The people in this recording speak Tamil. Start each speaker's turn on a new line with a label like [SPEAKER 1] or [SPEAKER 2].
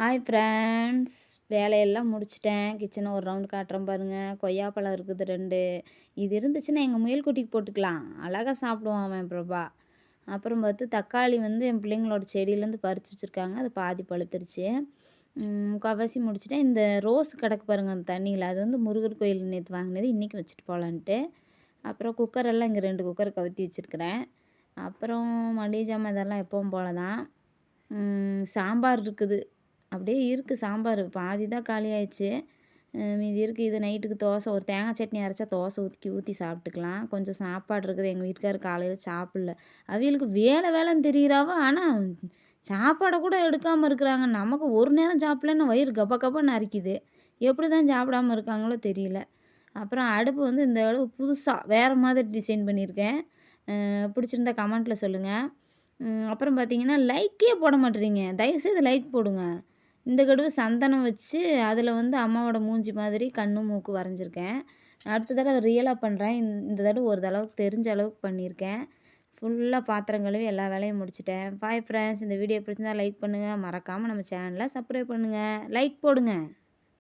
[SPEAKER 1] ஹாய் ஃப்ரெண்ட்ஸ், வேலையெல்லாம் முடிச்சுட்டேன். கிச்சனை ஒரு ரவுண்டு காட்டுறேன் பாருங்கள். கொய்யாப்பழம் இருக்குது 2. இது இருந்துச்சுன்னா எங்கள் முயல்குட்டிக்கு போட்டுக்கலாம். அழகாக சாப்பிடுவான் அவன் பிரபா. அப்புறம் பார்த்து தக்காளி வந்து என் பிள்ளைங்களோட செடியிலேருந்து பறித்து வச்சுருக்காங்க. அது பாதி பழுத்துருச்சு. முக்கால்வாசி முடிச்சுட்டேன். இந்த ரோஸ் கிடக்கு பாருங்கள் அந்த தண்ணியில், அது வந்து முருகர் கோயில் நேற்று வாங்கினது, இன்றைக்கி வச்சுட்டு போகலான்ட்டு. அப்புறம் குக்கரெல்லாம் இங்கே 2 குக்கர் கவுத்தி வச்சுருக்கிறேன். அப்புறம் மளிகை ஜாமான் இதெல்லாம் எப்பவும் போல தான். சாம்பார் இருக்குது, அப்படியே இருக்குது. சாம்பார் பாதி தான் காலி ஆயிடுச்சு. மீதி இருக்குது. இது நைட்டுக்கு தோசை, ஒரு தேங்காய் சட்னி அரைச்சா தோசை ஊற்றி சாப்பிட்டுக்கலாம். கொஞ்சம் சாப்பாடு இருக்குது. எங்கள் வீட்டுக்காரர் காலையில் சாப்பிடல. அவிகளுக்கு வேலைன்னு தெரிகிறாவோ, ஆனால் சாப்பாடை கூட எடுக்காமல் இருக்கிறாங்க. நமக்கு ஒரு நேரம் சாப்பிட்லன்னா வயிறு கப கபன்னு அரிக்குது. எப்படி தான் சாப்பிடாமல் இருக்காங்களோ தெரியல. அப்புறம் அடுப்பு வந்து இந்த அளவு புதுசாக வேறு மாதிரி டிசைன் பண்ணியிருக்கேன். பிடிச்சிருந்தா கமெண்ட்டில் சொல்லுங்கள். அப்புறம் பார்த்தீங்கன்னா லைக்கே போட மாட்டேறீங்க. தயவுசெய்து லைக் போடுங்க. இந்த கடுவு சந்தனம் வச்சு அதில் வந்து அம்மாவோட மூஞ்சி மாதிரி கண்ணு மூக்கு வரைஞ்சிருக்கேன். அடுத்த தடவை ரியலாக பண்ணுறேன். இந்த தடவை ஒரு தடவைக்கு தெரிஞ்ச அளவுக்கு பண்ணியிருக்கேன். ஃபுல்லாக பாத்திரம் கழுவி எல்லா வேலையும் முடிச்சிட்டேன். பாய் ஃப்ரெண்ட்ஸ், இந்த வீடியோ பிடிச்சிருந்தா லைக் பண்ணுங்கள். மறக்காமல் நம்ம சேனலை சப்ஸ்கிரைப் பண்ணுங்கள். லைக் போடுங்க.